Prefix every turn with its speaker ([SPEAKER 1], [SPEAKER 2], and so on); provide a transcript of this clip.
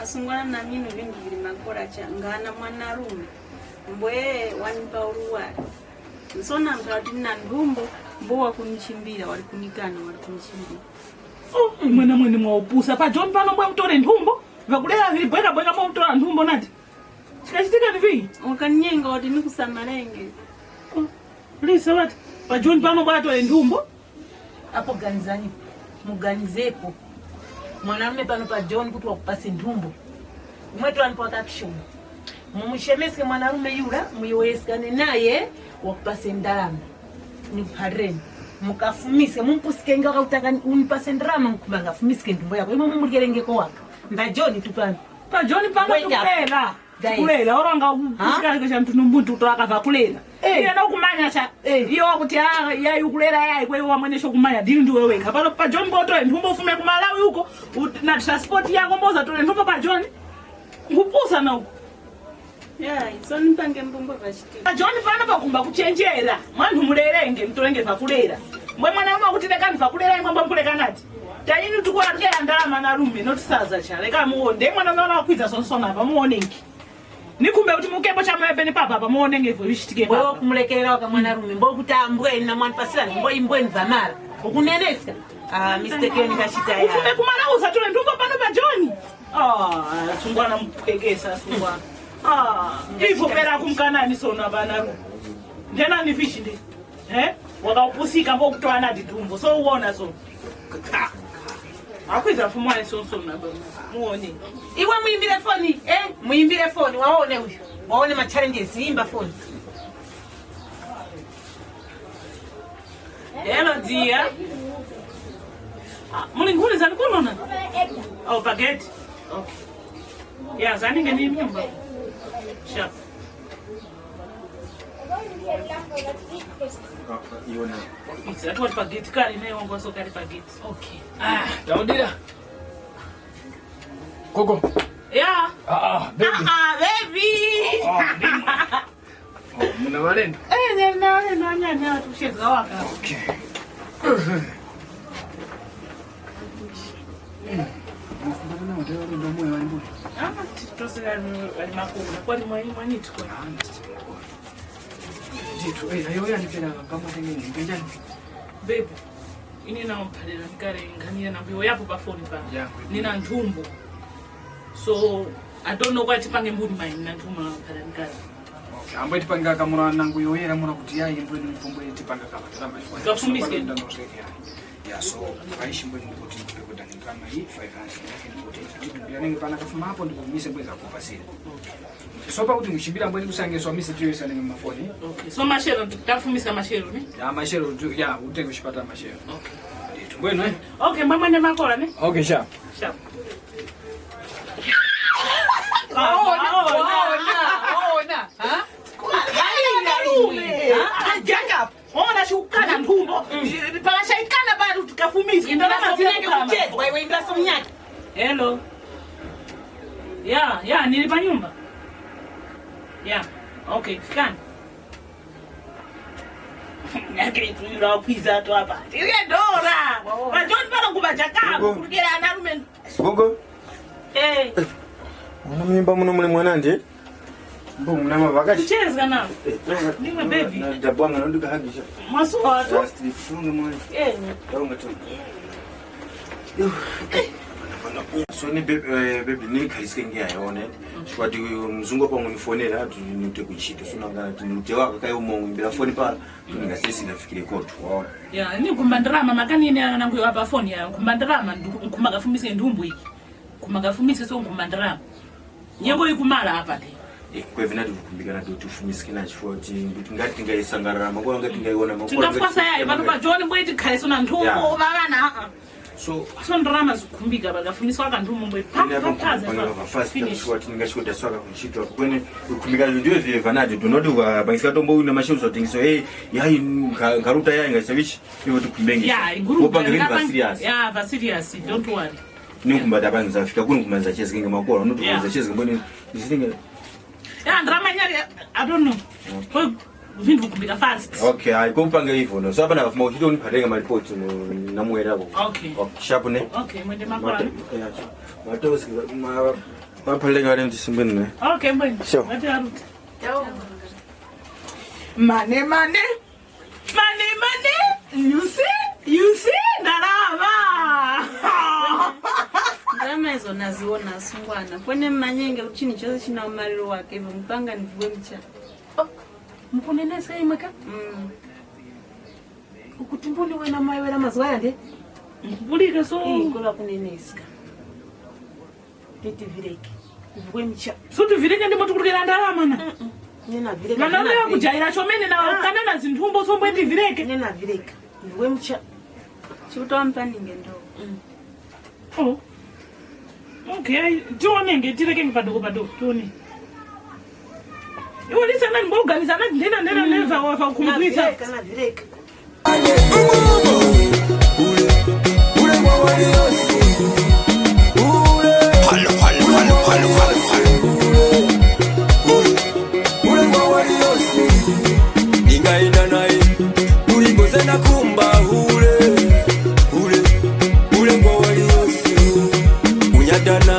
[SPEAKER 1] asungwana na mino vindu vili makora changana mwanarume mbwe wanipa uruwari nsona mtawati na ndumbo mbowa kunichimbira wali kunikana wali kunichimbira
[SPEAKER 2] mwana mwene mwaupusa pa John pano mbwe mtore ndumbo vakulera vili bweka mwa mtora ndumbo nati chikachitika nivi
[SPEAKER 1] wakanyenga wati nikusamalenge
[SPEAKER 2] lisa wati pa John pano mbwe atore ndumbo
[SPEAKER 3] hapo ganizani muganizepo mwanamume pano pa John kuti wakupase ndumbo mwetu anipota action mumushemese mwanamume yula muyoeskane naye wakupase ndalama nikupareni mukafumise mumpusike nga wakutaka unipase ndalama mukubanga fumisike ndumbo yako imo mumulikelengeko waka nda John tupano
[SPEAKER 2] pa John pano tukulela oranga kusikale cha mtu mbuntu utaka vakulela iyo nokumanya cha iyo wakuti yayi ukulera yayi kwewe wamwenesho kumanya dili ndi wewe kapano pa John boto ndumbo ufume ku Malawi huko na transport yako mboza tole ndumbo pa John ngupusa na huko
[SPEAKER 1] so nipange mbumbo vachiti
[SPEAKER 2] pa John pano pakumba kuchenjera mwandu mulelenge mtolenge vakulera mbwe mwana mwa kuti lekani vakulera imwe mbuleka nati tayini tukola tukela ndalama na rume notisaza cha leka muonde mwana mwana wakwiza sonsona pa muonenki nikumbe kuti mukebo cha mwebeni papa pa muonenge vo bishitike papa
[SPEAKER 3] wewe kumulekelera waka mwana rume mbo kutambwe na mwana pasira mbo imbweni vamara ukuneneska mistake ni kashita ya
[SPEAKER 2] ufume kumalauza tole ndumbo pano pa John sungwana mpekesa sungwana hivyo pera kumkanani sona bana ru ndena ni fishi ndi wakaupusika mbo kutoa nadi tumbo so uona so akwiza fumwa sonso na muone
[SPEAKER 3] iwe muimbire phone muimbire phone waone huyo waone ma challenges imba phone
[SPEAKER 2] hello dear mulinguli zani kunona oh baguette okay yeah zani ngeni nyumba sharp
[SPEAKER 4] Iona.
[SPEAKER 2] It's at what baguette kali nayo ngo so kali baguette okay
[SPEAKER 4] Daudira. Koko.
[SPEAKER 2] yeah
[SPEAKER 4] Baby.
[SPEAKER 2] Baby
[SPEAKER 4] Muna walendo.
[SPEAKER 2] na nyanya tusheza waka
[SPEAKER 4] Okay.
[SPEAKER 2] Babe, ini na mpalela nikare ngania na mbiyo yapo pa phone pa. Nina ntumbo. So I don't know what tipange mbudi mai nina ntuma mpalela nikare.
[SPEAKER 4] Okay, ambaye tipanga kamura nangu yoyera muna kuti yayi mbwe ni mpombo tipanga kama tamba chifwa.
[SPEAKER 2] Kafumiske.
[SPEAKER 4] Yeah, so aishi mbwe ni kuti ndikudani kama hii 500 lakini kuti tibiyane ngipana kafuma hapo ndipo mise mbwe za kupasira. So pa kuti mshibira mbwe kusange so mise tiyo sana ngema phone.
[SPEAKER 2] Okay. So mashero tafumisa mashero ni?
[SPEAKER 4] Ya mashero ya utenge kushipata mashero. Okay. Tungweno
[SPEAKER 2] Okay, mama ne makola ne?
[SPEAKER 4] Okay, sharp.
[SPEAKER 2] Sharp.
[SPEAKER 3] Ona. Ha?
[SPEAKER 2] Jaga. Ona shukana ntumbo. Para shaikana bado tukafumisa.
[SPEAKER 3] Ndio nasinenge kucheka wewe ndio somnyaki.
[SPEAKER 2] Hello. Yeah, nilipa nyumba. Yeah. Okay, fikani. Ngake tuyura pizza to hapa. Ile dora. Ba John bana kubajaka kurugera anarume.
[SPEAKER 5] Gogo. Mwana mimba muno mule mwananje. Mbo muna mavakashi.
[SPEAKER 2] Cheza na. Niwe baby.
[SPEAKER 5] Na dabwanga nduka hagisha.
[SPEAKER 2] Maso watu.
[SPEAKER 5] Last week funga mwana. Taunga tu. So ni baby ni khalise ngiyayona. Shwati mzungu pa ngonifonela tunute kuchito sunanga tunute waka kai umongimbira phone pala tuningasesi nafikire kotu.
[SPEAKER 2] Yeah, ni kumbandrama makani ni nangu hapa phone ya kumbandrama kumagafumise ndumbu hiki. Kumagafumise so kumbandrama. Nyengo ikumala hapa te.
[SPEAKER 5] Kwa hivyo nadi kukumbikana tu fumiske na chifoti ngati ngaisangarara makolo ngati ngaiona makolo.
[SPEAKER 2] Tingafuasa yayi bano ba John mbweti khalise na ndumbu babana so ndrama zikumbika bagafumise waka ndumbu mbweti.
[SPEAKER 5] First short ningashikoda swaka kuchitwa kwene kukumbika ndio vile vanadi tunodi wa baisa tombo una mashuzo tingiso yayi ngaruta yayi ngasavichi hivyo tukumbenge.
[SPEAKER 2] Yeah, group
[SPEAKER 5] ba serious.
[SPEAKER 2] Yeah, ba serious, don't worry.
[SPEAKER 5] Ningumbada banza fika kuno kumanza cheze kinga makolo noto kumanza cheze mbone izinga.
[SPEAKER 2] Yeah, ndrama nyari I don't know. vindu vikumbika fast.
[SPEAKER 5] Okay, haikumpanga hivyo no. So hapa na mauhito unipatenga maripoti na muerabo.
[SPEAKER 2] Okay.
[SPEAKER 5] Sharp ne?
[SPEAKER 2] Okay, mwende makora.
[SPEAKER 5] Matosi mapalenga wale mtisimbeni ne.
[SPEAKER 2] Okay, mwende.
[SPEAKER 5] Sure.
[SPEAKER 2] Mwende aruti.
[SPEAKER 3] Mane. You see, ndarama.
[SPEAKER 1] Ndama hizo naziona sungwana. Kwene manyenge uchini chose china umariro wake hivyo mpanga nivuwe mcha.
[SPEAKER 3] Mkunenesa imeka? Ukutimbuni wena mawe wena mazwaya nde?
[SPEAKER 2] Bulika so.
[SPEAKER 3] Kola kuneneska. Tete vireke. Vuwe mcha.
[SPEAKER 2] So tu vireke ndimo tukulira ndalama na.
[SPEAKER 3] Nena vireke.
[SPEAKER 2] Mana leo kujaira chomene na kanana zintumbo so mbweti vireke.
[SPEAKER 3] Nena vireke. Vuwe mcha.
[SPEAKER 1] Chuto mpaninge ndo.
[SPEAKER 2] Oh. Okay, tuonenge tireke ngipadoko tuone. Iwo lisa nani mboganiza nani ndena neva wafa kumbuisa.
[SPEAKER 3] Kana vireke.
[SPEAKER 6] Ule mwa wali yosi. Ule mwa wali yosi. Ingaina nae. Uligoze na kumba ule mwa wali yosi. Unyadana